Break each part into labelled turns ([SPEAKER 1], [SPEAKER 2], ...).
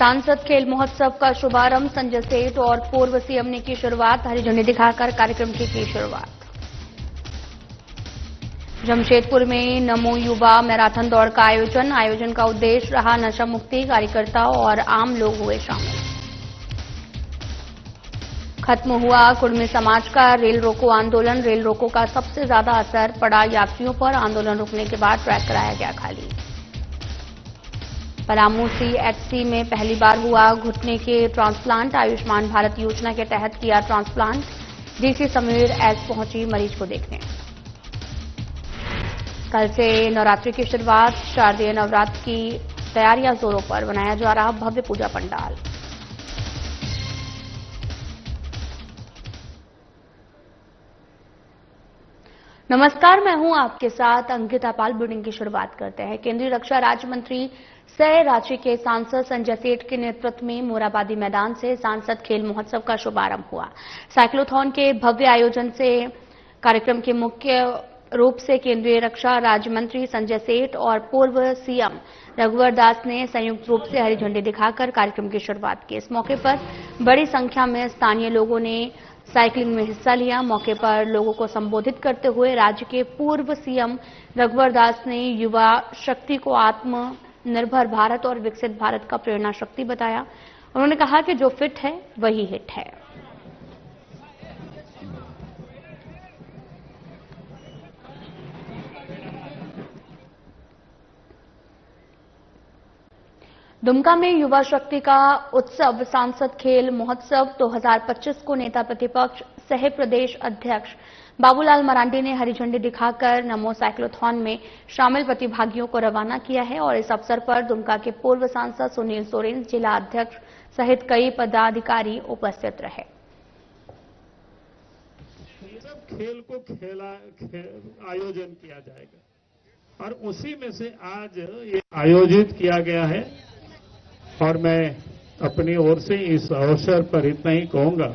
[SPEAKER 1] सांसद खेल महोत्सव का शुभारंभ संजय सेठ और पूर्व सीएम ने की शुरुआत। हरी झंडी दिखाकर कार्यक्रम की शुरुआत। जमशेदपुर में नमो युवा मैराथन दौड़ का आयोजन का उद्देश्य रहा नशा मुक्ति। कार्यकर्ता और आम लोग हुए शामिल। खत्म हुआ कुर्मी समाज का रेल रोको आंदोलन। रेल रोको का सबसे ज्यादा असर पड़ा यात्रियों पर। आंदोलन रुकने के बाद ट्रैक कराया गया खाली। पलामू सीएचसी में पहली बार हुआ घुटने के ट्रांसप्लांट। आयुष्मान भारत योजना के तहत किया ट्रांसप्लांट। डीसी समीर एस पहुंची मरीज को देखने। कल से नवरात्रि की शुरुआत। शारदीय नवरात्र की तैयारियां जोरों पर। बनाया जा रहा भव्य पूजा पंडाल। नमस्कार, मैं हूं आपके साथ अंकिता पाल। बुलेटिन की शुरुआत करते हैं। केंद्रीय रक्षा राज्य मंत्री सह रांची के सांसद संजय सेठ के नेतृत्व में मोराबादी मैदान से सांसद खेल महोत्सव का शुभारंभ हुआ। साइक्लोथॉन के भव्य आयोजन से कार्यक्रम के मुख्य रूप से केंद्रीय रक्षा राज्य मंत्री संजय सेठ और पूर्व सीएम रघुवर दास ने संयुक्त रूप से हरी झंडी दिखाकर कार्यक्रम की शुरुआत की। इस मौके पर बड़ी संख्या में स्थानीय लोगों ने साइकिलिंग में हिस्सा लिया। मौके पर लोगों को संबोधित करते हुए राज्य के पूर्व सीएम रघुवर दास ने युवा शक्ति को आत्मनिर्भर भारत और विकसित भारत का प्रेरणा शक्ति बताया। उन्होंने कहा कि जो फिट है वही हिट है। दुमका में युवा शक्ति का उत्सव सांसद खेल महोत्सव 2025 को नेता प्रतिपक्ष सह प्रदेश अध्यक्ष बाबूलाल मरांडी ने हरी झंडी दिखाकर नमो साइक्लोथॉन में शामिल प्रतिभागियों को रवाना किया है। और इस अवसर पर दुमका के पूर्व सांसद सुनील सोरेन, जिला अध्यक्ष सहित कई पदाधिकारी उपस्थित रहे।
[SPEAKER 2] खेल को आयोजन किया जाएगा और उसी में से आज ये आयोजित किया गया है। और मैं अपनी ओर से इस अवसर पर इतना ही कहूंगा,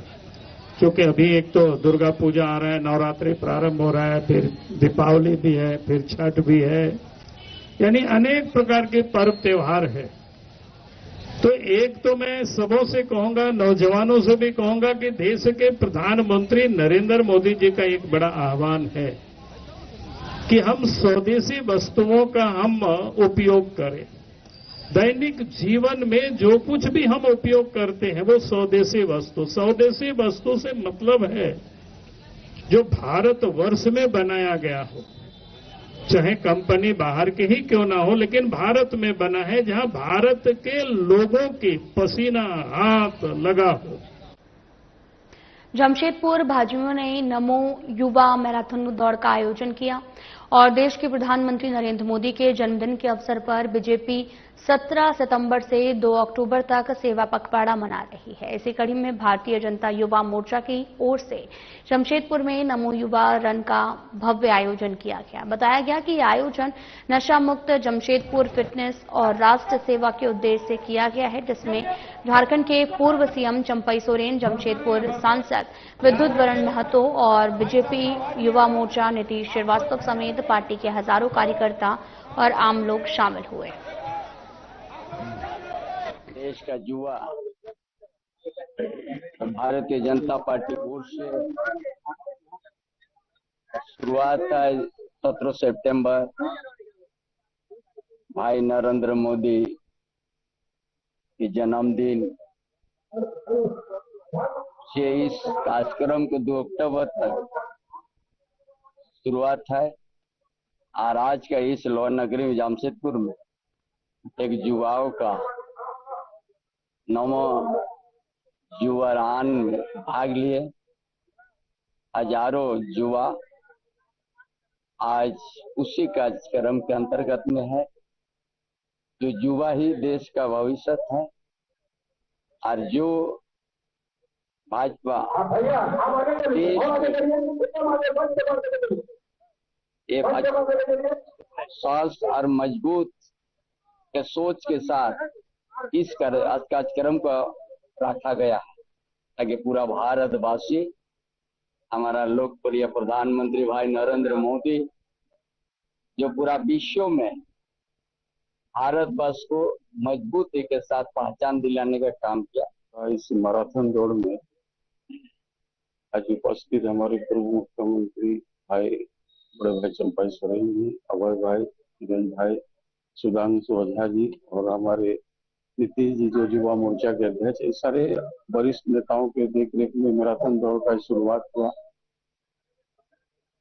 [SPEAKER 2] क्योंकि अभी एक तो दुर्गा पूजा आ रहा है, नवरात्रि प्रारंभ हो रहा है, फिर दीपावली भी है, फिर छठ भी है, यानी अनेक प्रकार के पर्व त्योहार है। तो एक तो मैं सबों से कहूंगा, नौजवानों से भी कहूंगा कि देश के प्रधानमंत्री नरेंद्र मोदी जी का एक बड़ा आह्वान है कि हम स्वदेशी वस्तुओं का हम उपयोग करें। दैनिक जीवन में जो कुछ भी हम उपयोग करते हैं वो स्वदेशी वस्तु से मतलब है जो भारत वर्ष में बनाया गया हो, चाहे कंपनी बाहर की ही क्यों ना हो, लेकिन भारत में बना है, जहां भारत के लोगों की पसीना हाथ लगा हो।
[SPEAKER 1] जमशेदपुर भाजयुमो ने नमो युवा मैराथन दौड़ का आयोजन किया और देश के प्रधानमंत्री नरेंद्र मोदी के जन्मदिन के अवसर पर बीजेपी 17 सितंबर से 2 अक्टूबर तक सेवा पखवाड़ा मना रही है। इसी कड़ी में भारतीय जनता युवा मोर्चा की ओर से जमशेदपुर में नमो युवा रन का भव्य आयोजन किया गया। बताया गया कि यह आयोजन नशा मुक्त जमशेदपुर फिटनेस और राष्ट्र सेवा के उद्देश्य से किया गया है, जिसमें झारखंड के पूर्व सीएम चंपई सोरेन, जमशेदपुर सांसद विद्युत वरण महतो और बीजेपी युवा मोर्चा नीतीश श्रीवास्तव समेत पार्टी के हजारों कार्यकर्ता और आम लोग शामिल हुए।
[SPEAKER 3] देश का युवा भारतीय जनता पार्टी ओर से शुरुआत है 17 सितंबर भाई नरेंद्र मोदी के जन्मदिन से इस कार्यक्रम को 2 अक्टूबर तक शुरुआत है। और आज का इस लोह नगरी में जमशेदपुर में एक युवाओं का नमो युवा रन में भाग लिए। हजारों युवा आज उसी कार्यक्रम के अंतर्गत में है। जो युवा ही देश का भविष्य है और जो भाजपा देश स्वस्थ और मजबूत के सोच के साथ इस कार्यक्रम को रखा गया है, ताकि पूरा भारतवासी हमारा लोकप्रिय प्रधानमंत्री भाई नरेंद्र मोदी जो पूरा विश्व में भारतवर्ष को मजबूती के साथ पहचान दिलाने का काम किया। इस मैराथन दौड़ में आज उपस्थित हमारे पूर्व मुख्यमंत्री भाई बड़े भाई चंपाई सोरेन जी, अभय भाई, किरण भाई, सुधांशु ओझा जी और हमारे नीतीश जी जो युवा मोर्चा के अध्यक्ष, ये सारे वरिष्ठ नेताओं के देखरेख में मैराथन दौड़ का शुरुआत हुआ।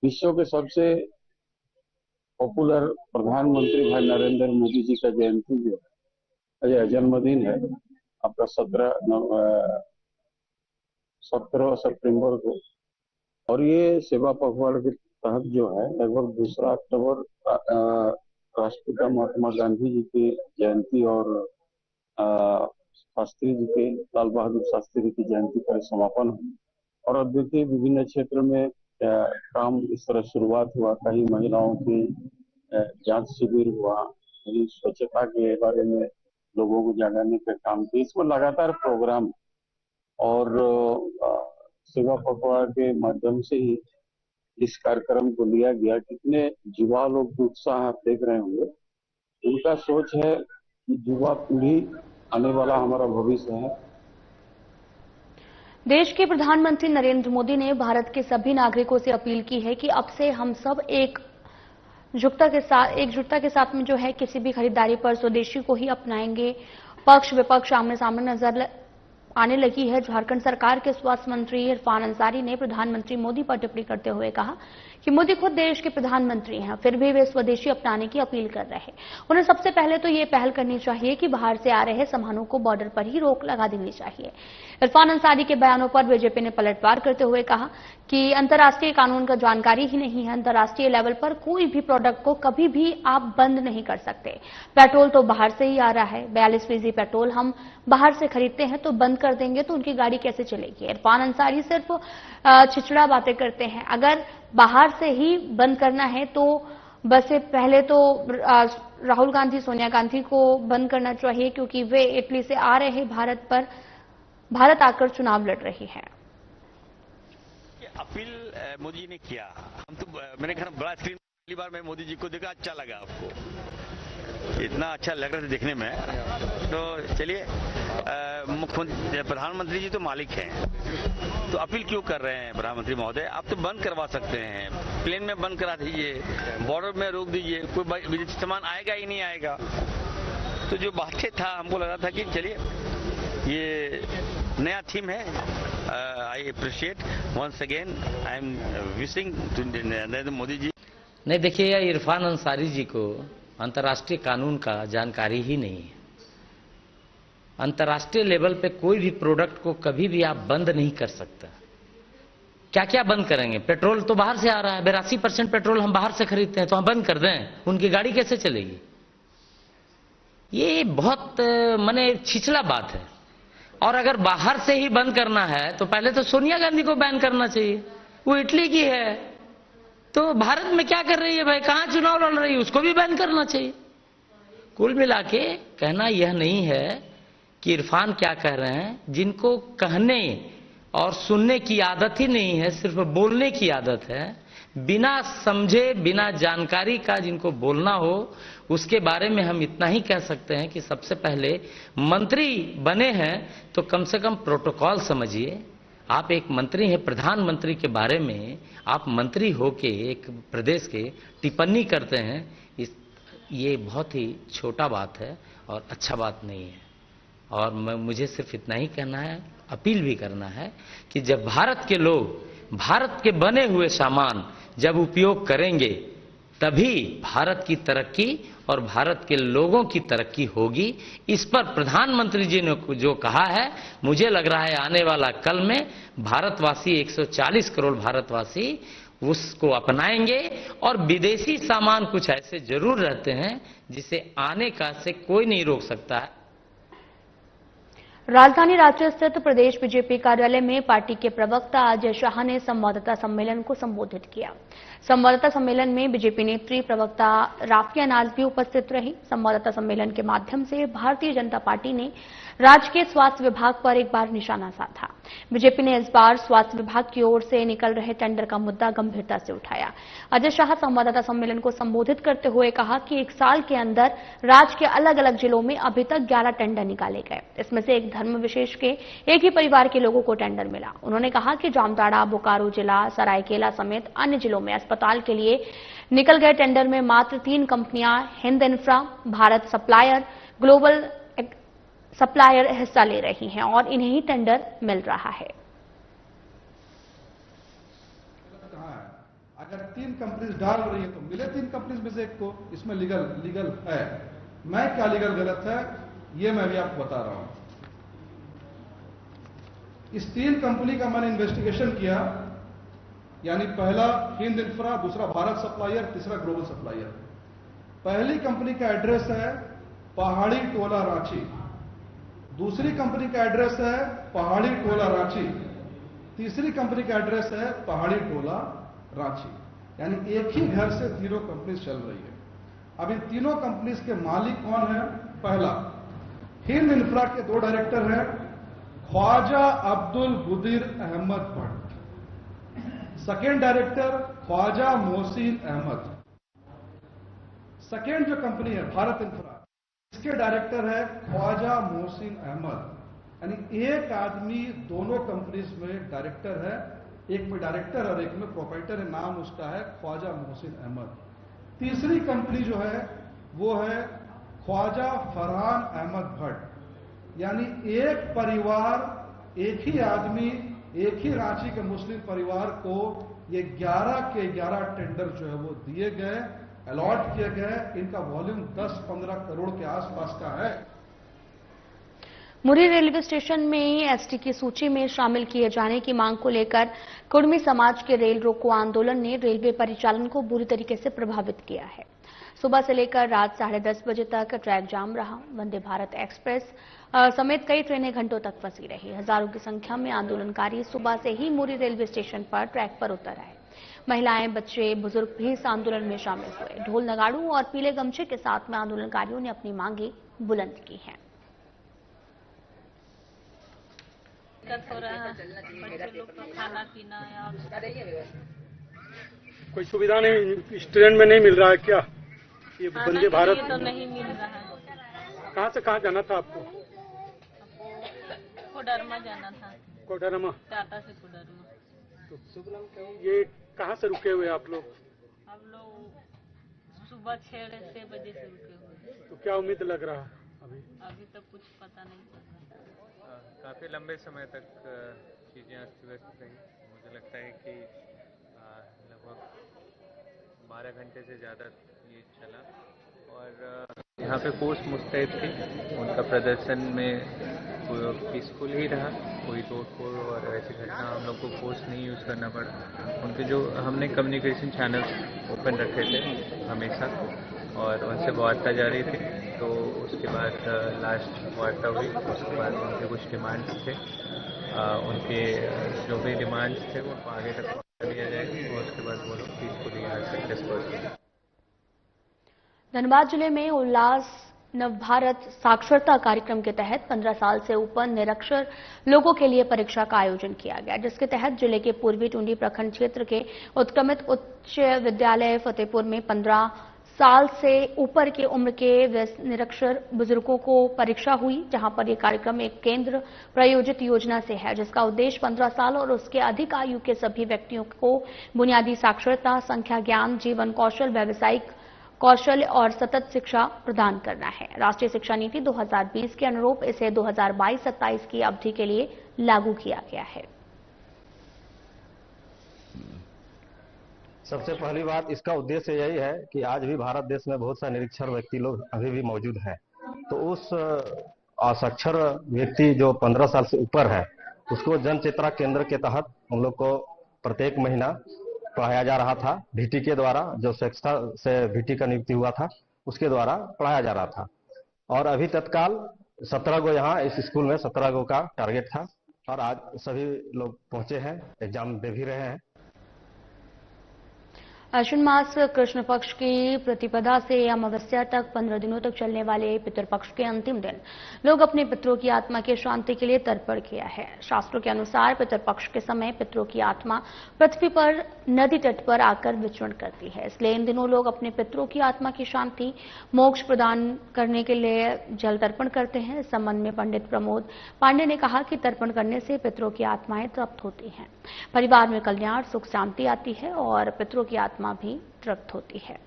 [SPEAKER 3] विश्व के सबसे पॉपुलर प्रधानमंत्री भाई नरेंद्र मोदी जी का जयंती जो है, जन्मदिन है आपका 17 सितंबर को, और ये सेवा पखवाड़ा के तहत जो है लगभग 2 अक्टूबर राष्ट्रपिता महात्मा गांधी जी की जयंती और शास्त्री जी के, लाल बहादुर शास्त्री की जयंती पर समापन हुआ। और अब देखिए विभिन्न क्षेत्र में काम इस तरह शुरुआत हुआ। कहीं महिलाओं की जांच शिविर हुआ, कहीं स्वच्छता के बारे में लोगों को जागरने का काम किया। इसमें लगातार प्रोग्राम और सेवा पखवाड़ा के माध्यम से ही इस कार्यक्रम को लिया गया। कितने युवा लोग उत्साह आप देख रहे होंगे, उनका सोच है कि युवा पीढ़ी आने वाला हमारा भविष्य है।
[SPEAKER 1] देश के प्रधानमंत्री नरेंद्र मोदी ने भारत के सभी नागरिकों से अपील की है कि अब से हम सब एकजुटता के साथ में जो है किसी भी खरीदारी पर स्वदेशी को ही अपनाएंगे। पक्ष विपक्ष आमने सामने नजर आने लगी है। झारखंड सरकार के स्वास्थ्य मंत्री इरफान अंसारी ने प्रधानमंत्री मोदी पर टिप्पणी करते हुए कहा कि मोदी खुद देश के प्रधानमंत्री हैं, फिर भी वे स्वदेशी अपनाने की अपील कर रहे हैं। उन्हें सबसे पहले तो ये पहल करनी चाहिए कि बाहर से आ रहे सामानों को बॉर्डर पर ही रोक लगा देनी चाहिए। इरफान अंसारी के बयानों पर बीजेपी ने पलटवार करते हुए कहा कि अंतर्राष्ट्रीय कानून का जानकारी ही नहीं है। अंतर्राष्ट्रीय लेवल पर कोई भी प्रोडक्ट को कभी भी आप बंद नहीं कर सकते। पेट्रोल तो बाहर से ही आ रहा है। 42% पेट्रोल हम बाहर से खरीदते हैं, तो बंद कर देंगे तो उनकी गाड़ी कैसे चलेगी। इरफान अंसारी सिर्फ छिछड़ा बातें करते हैं। अगर बाहर से ही बंद करना है तो बस पहले तो राहुल गांधी, सोनिया गांधी को बंद करना चाहिए, क्योंकि वे इटली से आ रहे हैं, भारत आकर चुनाव लड़ रही है।
[SPEAKER 4] अपील मोदी जी ने किया। हम तो मैंने कहा बड़ा स्क्रीन पहली बार मैं मोदी जी को देखा, अच्छा लगा। आपको इतना अच्छा लग रहा था देखने में, तो चलिए मुख्यमंत्री प्रधानमंत्री जी तो मालिक हैं, तो अपील क्यों कर रहे हैं प्रधानमंत्री महोदय? आप तो बंद करवा सकते हैं, प्लेन में बंद करा दीजिए, बॉर्डर में रोक दीजिए, कोई विदेशी सामान आएगा ही नहीं आएगा। तो जो बातें था हमको लग रहा था कि चलिए ये नया थीम है। I appreciate once again, I am wishing to Narendra Modi ji.
[SPEAKER 5] नहीं, देखिए इरफान अंसारी जी को अंतर्राष्ट्रीय कानून का जानकारी ही नहीं है। अंतर्राष्ट्रीय लेवल पे कोई भी प्रोडक्ट को कभी भी आप बंद नहीं कर सकते। क्या क्या बंद करेंगे? पेट्रोल तो बाहर से आ रहा है, 82% पेट्रोल हम बाहर से खरीदते हैं, तो हम बंद कर दें, उनकी गाड़ी कैसे चलेगी? ये बहुत माने छिछला बात है। और अगर बाहर से ही बंद करना है तो पहले तो सोनिया गांधी को बैन करना चाहिए। वो इटली की है, तो भारत में क्या कर रही है भाई? कहां चुनाव लड़ रही है? उसको भी बैन करना चाहिए। कुल मिला के कहना यह नहीं है कि इरफान क्या कह रहे हैं, जिनको कहने और सुनने की आदत ही नहीं है, सिर्फ बोलने की आदत है, बिना समझे बिना जानकारी का जिनको बोलना हो, उसके बारे में हम इतना ही कह सकते हैं कि सबसे पहले मंत्री बने हैं तो कम से कम प्रोटोकॉल समझिए। आप एक मंत्री हैं, प्रधानमंत्री के बारे में आप मंत्री होके एक प्रदेश के टिप्पणी करते हैं, ये बहुत ही छोटा बात है और अच्छा बात नहीं है। और मुझे सिर्फ इतना ही कहना है, अपील भी करना है कि जब भारत के लोग भारत के बने हुए सामान जब उपयोग करेंगे, तभी भारत की तरक्की और भारत के लोगों की तरक्की होगी। इस पर प्रधानमंत्री जी ने जो कहा है, मुझे लग रहा है आने वाला कल में भारतवासी 140 करोड़ भारतवासी उसको अपनाएंगे। और विदेशी सामान कुछ ऐसे जरूर रहते हैं जिसे आने का से कोई नहीं रोक सकता है।
[SPEAKER 1] राजधानी रांची स्थित प्रदेश बीजेपी कार्यालय में पार्टी के प्रवक्ता अजय शाह ने संवाददाता सम्मेलन को संबोधित किया। संवाददाता सम्मेलन में बीजेपी नेत्री प्रवक्ता राफिया नाज भी उपस्थित रही। संवाददाता सम्मेलन के माध्यम से भारतीय जनता पार्टी ने राज्य के स्वास्थ्य विभाग पर एक बार निशाना साधा। बीजेपी ने इस बार स्वास्थ्य विभाग की ओर से निकल रहे टेंडर का मुद्दा गंभीरता से उठाया। अजय शाह संवाददाता सम्मेलन को संबोधित करते हुए कहा कि 1 साल के अंदर राज्य के अलग अलग जिलों में अभी तक 11 टेंडर निकाले गए। इसमें से एक धर्म विशेष के एक ही परिवार के लोगों को टेंडर मिला। उन्होंने कहा कि जामताड़ा, बोकारो जिला, सरायकेला समेत अन्य जिलों में अस्पताल के लिए निकल गए टेंडर में मात्र 3 कंपनियां Hind infra, Bharat supplier, global supplier हिस्सा ले रही हैं और इन्हें ही टेंडर मिल रहा है।
[SPEAKER 6] अगर 3 कंपनीज डाल रही है तो मिले 3 कंपनीज में से एक को, इसमें लीगल है। मैं क्या लीगल गलत है ये मैं भी आपको बता रहा हूं। इस 3 कंपनी का मैंने इन्वेस्टिगेशन किया, यानी पहला हिंद इंफ्रा, दूसरा भारत सप्लायर, तीसरा ग्लोबल सप्लायर। पहली कंपनी का एड्रेस है पहाड़ी टोला रांची, दूसरी कंपनी का एड्रेस है पहाड़ी टोला रांची, तीसरी कंपनी का एड्रेस है पहाड़ी टोला रांची। यानी एक ही घर से तीनों कंपनी चल रही है। अब इन तीनों कंपनीज के मालिक कौन है? पहला, हिंद इंफ्रा के 2 डायरेक्टर हैं, Khwaja Abdul Gudir Ahmad Bhatt. Second director Khwaja Mohsin Ahmad. Second जो कंपनी है भारत इंफ्रा, इसके डायरेक्टर है ख्वाजा मोहसिन अहमद। यानी एक आदमी दोनों कंपनीज में डायरेक्टर है, एक में डायरेक्टर और एक में प्रोप्राइटर है, नाम उसका है ख्वाजा मोहसिन अहमद। तीसरी कंपनी जो है वो है ख्वाजा फरहान अहमद भट्ट। यानी एक परिवार, एक ही आदमी, एक ही रांची के मुस्लिम परिवार को ये 11 के 11 टेंडर जो है वो दिए गए, अलॉट किए गए। इनका वॉल्यूम 10-15 करोड़ के आसपास का है।
[SPEAKER 1] मुरी रेलवे स्टेशन में एसटी की सूची में शामिल किए जाने की मांग को लेकर कुर्मी समाज के रेल रोको आंदोलन ने रेलवे परिचालन को बुरी तरीके से प्रभावित किया है। सुबह से लेकर रात 10:30 बजे तक ट्रैक जाम रहा। वंदे भारत एक्सप्रेस समेत कई ट्रेनें घंटों तक फंसी रही। हजारों की संख्या में आंदोलनकारी सुबह से ही मुरी रेलवे स्टेशन पर ट्रैक पर उतर आए। महिलाएं, बच्चे, बुजुर्ग भी इस आंदोलन में शामिल हुए। ढोल नगाड़ों और पीले गमछे के साथ में आंदोलनकारियों ने अपनी मांगे बुलंद की हैं।
[SPEAKER 7] हो रहा है, बच्चे लोग को खाना पीना या
[SPEAKER 2] कोई सुविधा नहीं इस ट्रेन में नहीं मिल रहा है क्या? ये वंदे भारत
[SPEAKER 7] तो नहीं मिल रहा है।
[SPEAKER 2] कहाँ से कहाँ जाना था आपको?
[SPEAKER 7] कोडरमा जाना था।
[SPEAKER 2] कोडरमा?
[SPEAKER 7] टाटा से कोडरमा।
[SPEAKER 2] तो ये कहाँ से रुके हुए आप लोग?
[SPEAKER 7] हम लोग सुबह 6 बजे से रुके हुए।
[SPEAKER 2] तो क्या उम्मीद लग रहा है अभी?
[SPEAKER 7] अभी तक कुछ पता नहीं चल रहा।
[SPEAKER 8] काफ़ी लंबे समय तक चीज़ें अस्त व्यस्त रही। मुझे लगता है कि लगभग 12 घंटे से ज़्यादा ये चला और यहाँ पे फोर्स मुस्तैद थी। उनका प्रदर्शन में पीसफुल ही रहा, कोई तोड़फोड़ और ऐसी घटना हम लोग को फोर्स नहीं यूज़ करना पड़ा। उनके जो हमने कम्युनिकेशन चैनल्स ओपन रखे थे हमेशा और उनसे वार्ता जारी थी। तो उसके बाद लास्ट वार्ता हुई, उसके बाद उनके कुछ डिमांड्स थे, उनके जो भी डिमांड्स थे वो आगे तक पहुँचा दिया जाएगा और उसके बाद वो लोग पीसफुली यहाँ से डिस्पर्स हो।
[SPEAKER 1] धनबाद जिले में उल्लास नवभारत साक्षरता कार्यक्रम के तहत 15 साल से ऊपर निरक्षर लोगों के लिए परीक्षा का आयोजन किया गया, जिसके तहत जिले के पूर्वी टुंडी प्रखंड क्षेत्र के उत्क्रमित उच्च विद्यालय फतेहपुर में 15 साल से ऊपर की उम्र के निरक्षर बुजुर्गों को परीक्षा हुई, जहां पर यह कार्यक्रम एक केंद्र प्रायोजित योजना से है, जिसका उद्देश्य 15 साल और उसके अधिक आयु के सभी व्यक्तियों को बुनियादी साक्षरता, संख्या ज्ञान, जीवन कौशल, व्यावसायिक कौशल और सतत शिक्षा प्रदान करना है। राष्ट्रीय शिक्षा नीति 2020 के अनुरूप इसे 2022-27 की अवधि के लिए लागू किया गया है।
[SPEAKER 9] सबसे पहली बात, इसका उद्देश्य यही है कि आज भी भारत देश में बहुत सारे निरक्षर व्यक्ति लोग अभी भी मौजूद हैं। तो उस असाक्षर व्यक्ति जो 15 साल से ऊपर है, उसको जन चेतना केंद्र के तहत हम लोग को प्रत्येक महीना पढ़ाया जा रहा था। भीटी के द्वारा, जो शिक्षा से भीटी का नियुक्ति हुआ था, उसके द्वारा पढ़ाया जा रहा था। और अभी तत्काल 17 गो यहाँ इस स्कूल में 17 गो का टारगेट था और आज सभी लोग पहुंचे हैं, एग्जाम दे भी रहे हैं।
[SPEAKER 1] आश्विन मास कृष्ण पक्ष की प्रतिपदा से अमावस्या तक 15 दिनों तक चलने वाले पितृपक्ष के अंतिम दिन लोग अपने पितरों की आत्मा की शांति के लिए तर्पण किया है। शास्त्रों के अनुसार पितृपक्ष के समय पितरों की आत्मा पृथ्वी पर नदी तट पर आकर विचरण करती है, इसलिए इन दिनों लोग अपने पितरों की आत्मा की शांति मोक्ष प्रदान करने के लिए जल तर्पण करते हैं। इस संबंध में पंडित प्रमोद पांडे ने कहा कि तर्पण करने से पितरों की आत्माएं तृप्त होती हैं, परिवार में कल्याण सुख शांति आती है और पितरों की आत्मा भी तृप्त होती है।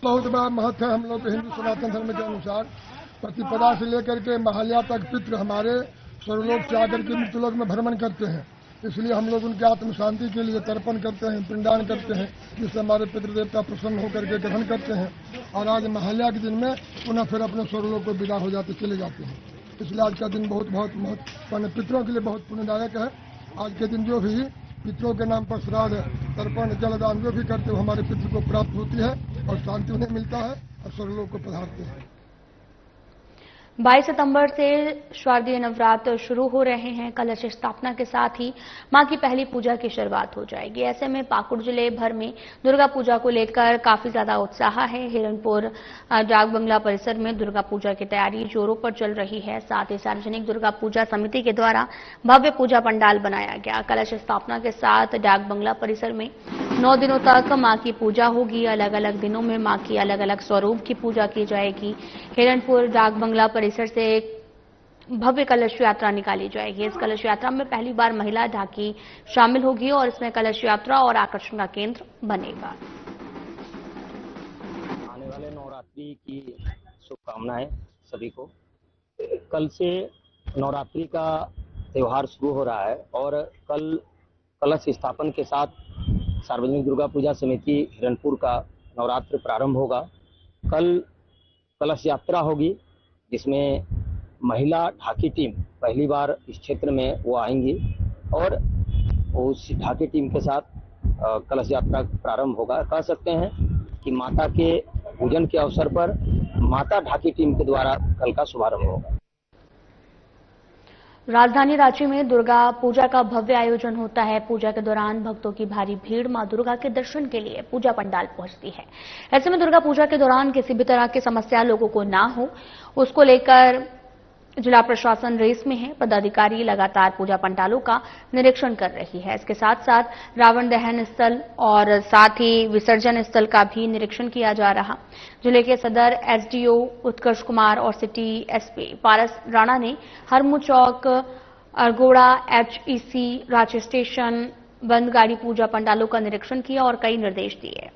[SPEAKER 10] बहुत बड़ा महत्व है। हम लोग हिंदू सनातन धर्म के अनुसार प्रतिपदा से लेकर के महालया तक पितृ हमारे स्वर्गलोक से आकर के मृत्युलोक में भ्रमण करते हैं, इसलिए हम लोग उनके आत्म शांति के लिए तर्पण करते हैं, पिंडदान करते हैं, जिससे हमारे पितृदेवता प्रसन्न होकर के ग्रहण करते हैं और आज महालया के दिन में पुनः फिर अपने स्वर्गलोक को विदा हो जाते चले जाते हैं। इसलिए आज का दिन बहुत महत्वपूर्ण पितरों के लिए बहुत पुण्यदायक है। आज के दिन जो भी पितरों के नाम पर श्राद्ध तर्पण जलदान जो भी करते हो हमारे पितृ को प्राप्त होती है और शांति उन्हें मिलता है और स्वर्गलोक को पधारते हैं।
[SPEAKER 1] 22 सितंबर से शारदीय नवरात्र शुरू हो रहे हैं। कलश स्थापना के साथ ही मां की पहली पूजा की शुरुआत हो जाएगी। ऐसे में पाकुड़ जिले भर में दुर्गा पूजा को लेकर काफी ज्यादा उत्साह है। हिरणपुर डाक बंगला परिसर में दुर्गा पूजा की तैयारी जोरों पर चल रही है। साथ ही सार्वजनिक दुर्गा पूजा समिति के द्वारा भव्य पूजा पंडाल बनाया गया। कलश स्थापना के साथ डाक बंगला परिसर में 9 दिनों तक मां की पूजा होगी। अलग अलग दिनों में मां की अलग अलग स्वरूप की पूजा की जाएगी। हिरणपुर डाक बंगला परिसर से एक भव्य कलश यात्रा निकाली जाएगी। इस कलश यात्रा में पहली बार महिला ढाकी शामिल होगी और इसमें कलश यात्रा और आकर्षण का केंद्र बनेगा।
[SPEAKER 11] आने वाले नवरात्रि की शुभकामनाएं सभी को। कल से नवरात्रि का त्योहार शुरू हो रहा है और कल कलश स्थापन के साथ सार्वजनिक दुर्गा पूजा समिति हिरणपुर का नवरात्र प्रारंभ होगा। कल कलश यात्रा होगी जिसमें महिला ढाकी टीम पहली बार इस क्षेत्र में वो आएंगी और उस ढाकी टीम के साथ कलश यात्रा प्रारंभ होगा। कह सकते हैं कि माता के पूजन के अवसर पर माता ढाकी टीम के द्वारा कल का शुभारंभ होगा।
[SPEAKER 1] राजधानी रांची में दुर्गा पूजा का भव्य आयोजन होता है। पूजा के दौरान भक्तों की भारी भीड़ मां दुर्गा के दर्शन के लिए पूजा पंडाल पहुंचती है। ऐसे में दुर्गा पूजा के दौरान किसी भी तरह की समस्या लोगों को ना हो, उसको लेकर जिला प्रशासन रेस में है। पदाधिकारी लगातार पूजा पंडालों का निरीक्षण कर रही है। इसके साथ साथ रावण दहन स्थल और साथ ही विसर्जन स्थल का भी निरीक्षण किया जा रहा। जिले के सदर एसडीओ उत्कर्ष कुमार और सिटी एसपी पारस राणा ने हरमू चौक, अरगोड़ा, एचईसी, रांची स्टेशन बंद गाड़ी पूजा पंडालों का निरीक्षण किया और कई निर्देश दिए।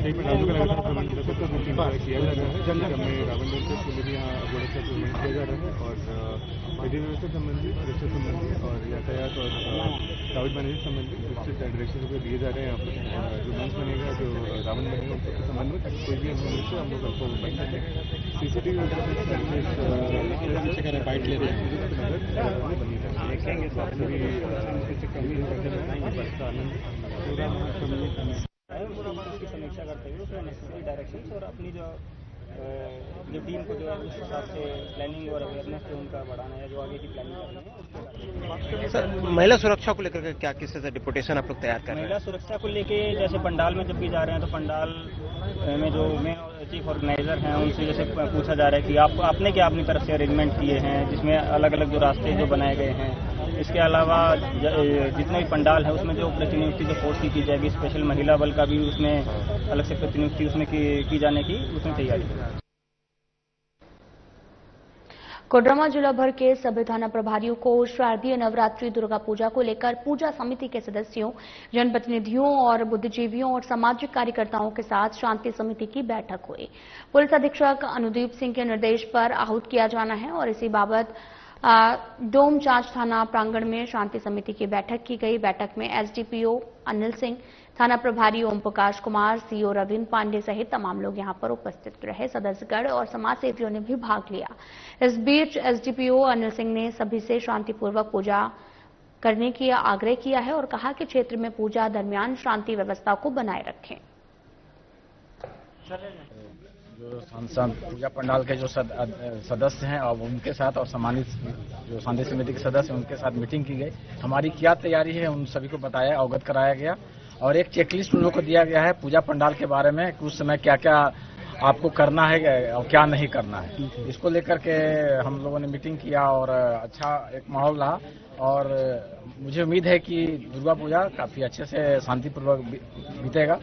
[SPEAKER 12] एक मिनट किया जा रहा है। रावण दहन से पहले भी यहाँ घोड़े का पेमेंट किया जा रहा है और विधि व्यवस्था संबंधी, सुरक्षा संबंधी और यातायात और ट्रैफिक मैनेजमेंट संबंधी विस्तृत डायरेक्शन दिए जा रहे हैं। यहाँ पर जो मंच बनेगा, जो रावण बनेगा, उन सबके संबंध में कोई भी हम लोग हम लोग आपको बन सकें। सीसीटीवी वगैरह बाइट ले रहे हैं बनी देखेंगे सभी कमी
[SPEAKER 13] की समीक्षा करते हुए उसमें नेसेसरी डायरेक्शंस और अपनी जो टीम को जो है उस हिसाब से प्लानिंग और अवेयरनेस जो उनका बढ़ाना है, जो आगे की प्लानिंग करनी है।
[SPEAKER 14] सर, महिला सुरक्षा को लेकर क्या किस तरह से डिपुटेशन आप लोग तैयार कर रहे हैं?
[SPEAKER 13] महिला सुरक्षा को लेके जैसे पंडाल में जब भी जा रहे हैं तो पंडाल में जो मेन चीफ ऑर्गेनाइजर हैं उनसे जैसे पूछा जा रहा है कि आपने क्या अपनी तरफ से अरेंजमेंट किए हैं, जिसमें अलग अलग जो रास्ते जो बनाए गए हैं। इसके अलावा जितने भी पंडाल है उसमें जो प्रतिनियुक्ति जो फोर्स की जाएगी, स्पेशल महिला बल का भी उसमें अलग से प्रतिनियुक्ति उसमें की जाने की उसमें तैयारी है।
[SPEAKER 1] कोडरमा जिला भर के सभी थाना प्रभारियों को शारदीय नवरात्रि दुर्गा पूजा को लेकर पूजा समिति के सदस्यों, जनप्रतिनिधियों और बुद्धिजीवियों और सामाजिक कार्यकर्ताओं के साथ शांति समिति की बैठक हुई। पुलिस अधीक्षक अनुदीप सिंह के निर्देश पर आहूत किया जाना है और इसी बाबत डोम चांच थाना प्रांगण में शांति समिति की बैठक की गई। बैठक में एसडीपीओ अनिल सिंह, थाना प्रभारी ओम प्रकाश कुमार, सीओ रविंद्र पांडे सहित तमाम लोग यहां पर उपस्थित रहे। सदस्यगण और समाज सेवियों ने भी भाग लिया। इस बीच एसडीपीओ अनिल सिंह ने सभी से शांतिपूर्वक पूजा करने की आग्रह किया है और कहा कि क्षेत्र में पूजा दरमियान शांति व्यवस्था को बनाए रखें।
[SPEAKER 15] जो सांसद पूजा पंडाल के जो सदस्य हैं और उनके साथ और सम्मानित जो शांति समिति के सदस्य हैं उनके साथ मीटिंग की गई। हमारी क्या तैयारी है उन सभी को बताया, अवगत कराया गया और एक चेकलिस्ट उन लोगों को दिया गया है पूजा पंडाल के बारे में कि उस समय क्या क्या आपको करना है और क्या नहीं करना है। इसको लेकर के हम लोगों ने मीटिंग किया और अच्छा एक माहौल रहा और मुझे उम्मीद है कि दुर्गा पूजा काफी अच्छे से शांतिपूर्वक बीतेगा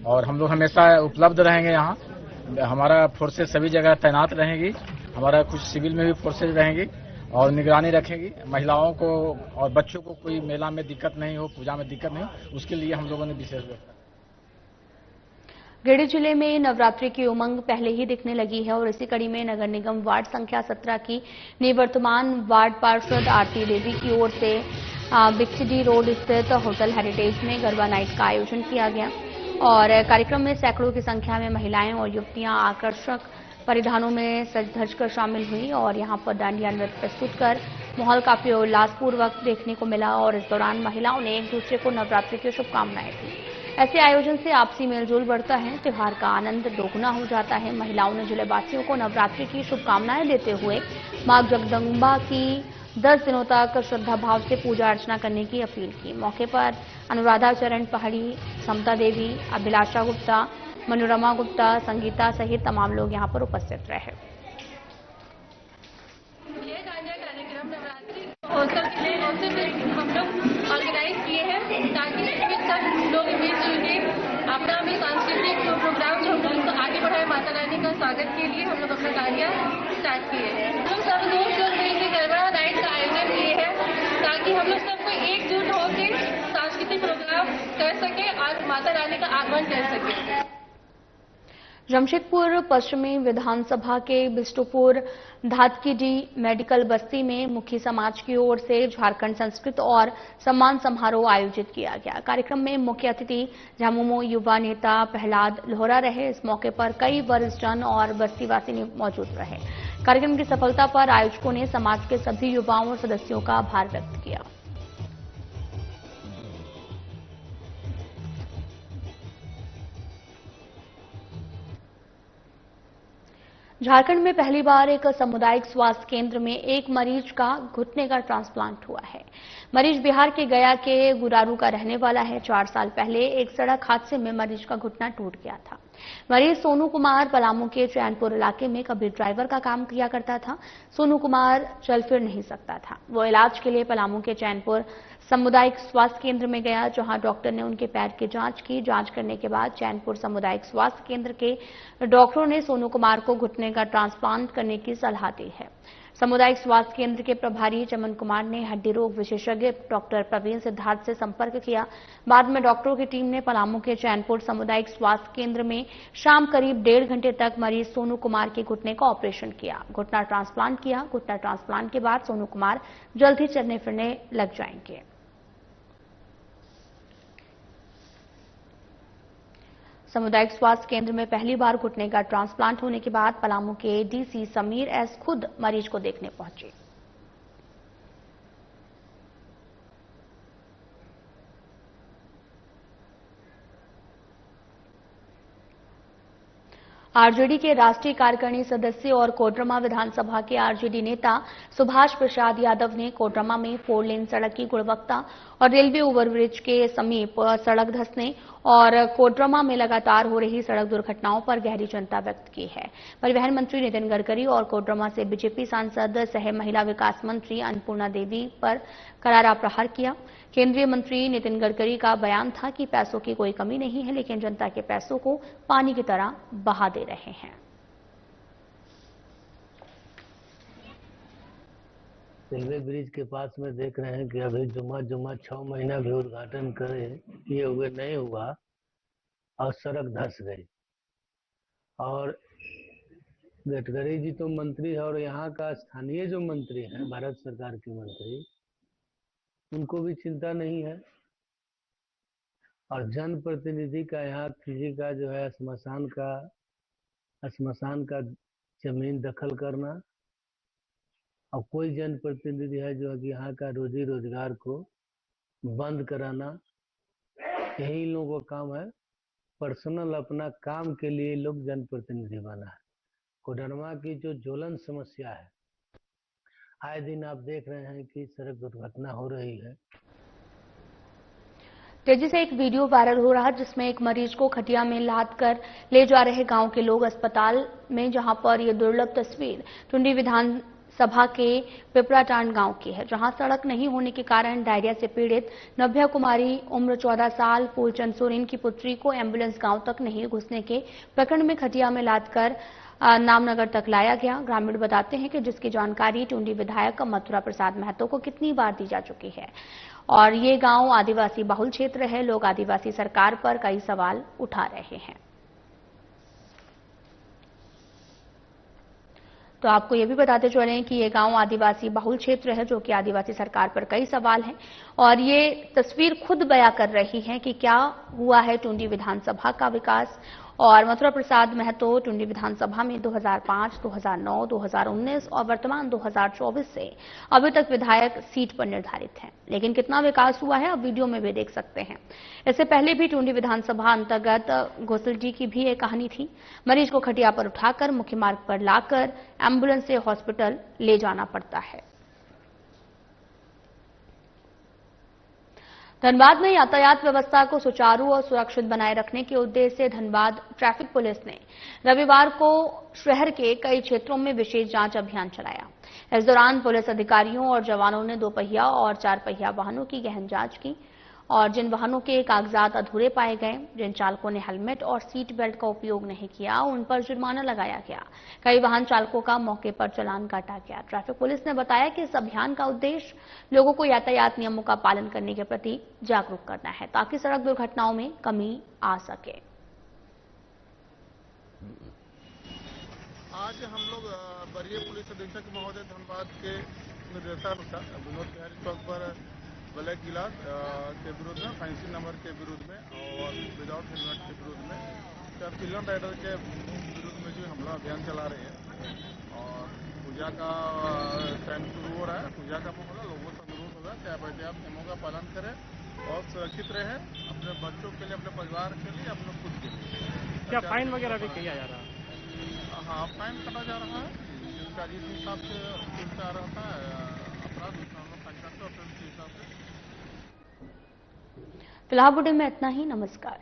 [SPEAKER 15] और हम लोग हमेशा उपलब्ध रहेंगे। यहाँ हमारा फोर्सेज सभी जगह तैनात रहेगी, हमारा कुछ सिविल में भी फोर्सेज रहेंगी और निगरानी रखेगी। महिलाओं को और बच्चों को कोई मेला में दिक्कत नहीं हो, पूजा में दिक्कत नहीं हो, उसके लिए हम लोगों ने विशेष व्यवस्था।
[SPEAKER 1] गिरिडीह जिले में नवरात्रि की उमंग पहले ही दिखने लगी है और इसी कड़ी में नगर निगम वार्ड संख्या 17 की निवर्तमान वार्ड पार्षद आरती देवी की ओर से बिक्सिडी रोड स्थित होटल हेरिटेज में गरबा नाइट का आयोजन किया गया और कार्यक्रम में सैकड़ों की संख्या में महिलाएं और युवतियां आकर्षक परिधानों में सज धज कर शामिल हुई और यहां पर डांडिया नृत्य प्रस्तुत कर माहौल काफी उल्लासपूर्वक देखने को मिला और इस दौरान महिलाओं ने एक दूसरे को नवरात्रि की शुभकामनाएं दी। ऐसे आयोजन से आपसी मेलजोल बढ़ता है, त्योहार का आनंद दोगुना हो जाता है। महिलाओं ने जिलेवासियों को नवरात्रि की शुभकामनाएं देते हुए मां जगदम्बा की 10 दिनों तक श्रद्धा भाव से पूजा अर्चना करने की अपील की। मौके पर अनुराधा चरण पहाड़ी, समता देवी, अभिलाषा गुप्ता, मनोरमा गुप्ता, संगीता सहित तमाम लोग यहां पर उपस्थित रहे।
[SPEAKER 16] ये कार्यक्रम नवरात्रि महोत्सव के लिए हम लोग ऑर्गेनाइज किए हैं ताकि इसमें सब लोग मिलजुल के अपना भी सांस्कृतिक प्रोग्राम जो हम लोग आगे बढ़ाए, माता रानी का स्वागत के लिए हम लोग अपना कार्य स्टार्ट किए हैं। हम लोग सब दोस्त लोग मिलकर गरबा नाइट का आयोजन किए हैं ताकि हम लोग सबको एकजुट होकर सांस्कृतिक प्रोग्राम कर सके और माता रानी का आगमन कर सके।
[SPEAKER 1] जमशेदपुर पश्चिमी विधानसभा के बिष्टुपुर धातकीडी मेडिकल बस्ती में मुखी समाज की ओर से झारखंड संस्कृत और सम्मान समारोह आयोजित किया गया। कार्यक्रम में मुख्य अतिथि झामुमो युवा नेता प्रहलाद लोहरा रहे। इस मौके पर कई वरिष्ठजन और बस्तीवासी मौजूद रहे। कार्यक्रम की सफलता पर आयोजकों ने समाज के सभी युवाओं और सदस्यों का आभार व्यक्त किया। झारखंड में पहली बार एक सामुदायिक स्वास्थ्य केंद्र में एक मरीज का घुटने का ट्रांसप्लांट हुआ है। मरीज बिहार के गया के गुरारू का रहने वाला है। 4 साल पहले एक सड़क हादसे में मरीज का घुटना टूट गया था। मरीज सोनू कुमार पलामू के चैनपुर इलाके में कभी ड्राइवर का काम किया करता था। सोनू कुमार चल फिर नहीं सकता था। वो इलाज के लिए पलामू के चैनपुर सामुदायिक स्वास्थ्य केंद्र में गया, जहां डॉक्टर ने उनके पैर की जांच की। जांच करने के बाद चैनपुर सामुदायिक स्वास्थ्य केंद्र के डॉक्टरों ने सोनू कुमार को घुटने का ट्रांसप्लांट करने की सलाह दी है। सामुदायिक स्वास्थ्य केंद्र के प्रभारी चमन कुमार ने हड्डी रोग विशेषज्ञ डॉक्टर प्रवीण सिद्धार्थ से संपर्क किया। बाद में डॉक्टरों की टीम ने पलामू के चैनपुर सामुदायिक स्वास्थ्य केंद्र में शाम करीब 1.5 घंटे तक मरीज सोनू कुमार के घुटने का ऑपरेशन किया, घुटना ट्रांसप्लांट किया। घुटना ट्रांसप्लांट के बाद सोनू कुमार जल्द ही चलने फिरने लग जाएंगे। सामुदायिक स्वास्थ्य केंद्र में पहली बार घुटने का ट्रांसप्लांट होने के बाद पलामू के डीसी समीर एस खुद मरीज को देखने पहुंचे। आरजेडी के राष्ट्रीय कार्यकारिणी सदस्य और कोडरमा विधानसभा के आरजेडी नेता सुभाष प्रसाद यादव ने कोडरमा में 4 लेन सड़क की गुणवत्ता और रेलवे ओवरब्रिज के समीप सड़क धंसने और कोडरमा में लगातार हो रही सड़क दुर्घटनाओं पर गहरी चिंता व्यक्त की है। परिवहन मंत्री नितिन गडकरी और कोडरमा से बीजेपी सांसद सह महिला विकास मंत्री अन्नपूर्णा देवी पर करारा प्रहार किया। केंद्रीय मंत्री नितिन गडकरी का बयान था कि पैसों की कोई कमी नहीं है, लेकिन जनता के पैसों को पानी की तरह बहा दे रहे हैं।
[SPEAKER 17] रेलवे ब्रिज के पास में देख रहे हैं कि अभी जुम्मा 6 महीना भी उद्घाटन किए हुए नहीं हुआ और सड़क धंस गई। और गडकरी जी तो मंत्री है और यहाँ का स्थानीय जो मंत्री है, भारत सरकार के मंत्री, उनको भी चिंता नहीं है। और जनप्रतिनिधि का यहाँ किसी का जो है श्मशान का जमीन दखल करना, और कोई जनप्रतिनिधि है जो यहाँ का रोजी रोजगार को बंद कराना, यही इन लोगों का काम है। पर्सनल अपना काम के लिए लोग जनप्रतिनिधि बना है। कोडरमा की जो ज्वलन समस्या है, आए दिन आप देख रहे हैं कि सड़क दुर्घटना हो रही है।
[SPEAKER 1] तेजी से एक वीडियो वायरल हो रहा है जिसमें एक मरीज को खटिया में लाद कर ले जा रहे गांव के लोग अस्पताल में, जहां पर यह दुर्लभ तस्वीर टुंडी विधानसभा के पिपराटांड गांव की है, जहां सड़क नहीं होने के कारण डायरिया से पीड़ित नव्या कुमारी उम्र 14 साल फूलचंद सोरेन की पुत्री को एम्बुलेंस गांव तक नहीं घुसने के प्रकरण में खटिया में लादकर नामनगर तक लाया गया। ग्रामीण बताते हैं कि जिसकी जानकारी टुंडी विधायक मथुरा प्रसाद महतो को कितनी बार दी जा चुकी है और ये गांव आदिवासी बहुल क्षेत्र है। लोग आदिवासी सरकार पर कई सवाल उठा रहे हैं। तो आपको ये भी बताते चलें कि ये गांव आदिवासी बहुल क्षेत्र है, जो कि आदिवासी सरकार पर कई सवाल हैं और ये तस्वीर खुद बयां कर रही है कि क्या हुआ है टुंडी विधानसभा का विकास। और मथुरा प्रसाद महतो टुंडी विधानसभा में 2005, 2009, 2019 और वर्तमान 2024 से अभी तक विधायक सीट पर निर्धारित हैं। लेकिन कितना विकास हुआ है अब वीडियो में भी देख सकते हैं। इससे पहले भी टुंडी विधानसभा अंतर्गत घोसलडी की भी एक कहानी थी। मरीज को खटिया पर उठाकर मुख्य मार्ग पर लाकर एम्बुलेंस से हॉस्पिटल ले जाना पड़ता है। धनबाद में यातायात व्यवस्था को सुचारू और सुरक्षित बनाए रखने के उद्देश्य से धनबाद ट्रैफिक पुलिस ने रविवार को शहर के कई क्षेत्रों में विशेष जांच अभियान चलाया। इस दौरान पुलिस अधिकारियों और जवानों ने 2 पहिया और 4 पहिया वाहनों की गहन जांच की और जिन वाहनों के कागजात अधूरे पाए गए, जिन चालकों ने हेलमेट और सीट बेल्ट का उपयोग नहीं किया, उन पर जुर्माना लगाया गया। कई वाहन चालकों का मौके पर चालान काटा गया। ट्रैफिक पुलिस ने बताया कि इस अभियान का उद्देश्य लोगों को यातायात नियमों का पालन करने के प्रति जागरूक करना है, ताकि सड़क दुर्घटनाओं में कमी आ सके।
[SPEAKER 18] आज हम लोग वरीय पुलिस अधीक्षक महोदय धनबाद के निर्देशानुसार विनोद बिहारी चौक पर ब्लैक गिलास के विरुद्ध में, फैंसी नंबर के विरुद्ध में और विदाउट हेलमेट के विरुद्ध में, चिल्ड्रन राइडर के विरुद्ध में जो हमला अभियान चला रहे हैं। और पूजा का टाइम शुरू हो रहा है, पूजा का माहौल है, लोगों से अनुरोध होगा कि आप एहतियात नियमों का पालन करें और सुरक्षित रहें, अपने बच्चों के लिए, अपने परिवार के लिए, अपने खुद के लिए।
[SPEAKER 13] क्या फाइन वगैरह भी किया जा रहा है?
[SPEAKER 18] हाँ, फाइन कटा जा रहा है, जिसका जिस हिसाब से आ रहता है अपराध फाइन करते हैं, फिल्हाल बुलेटिन में इतना ही। नमस्कार।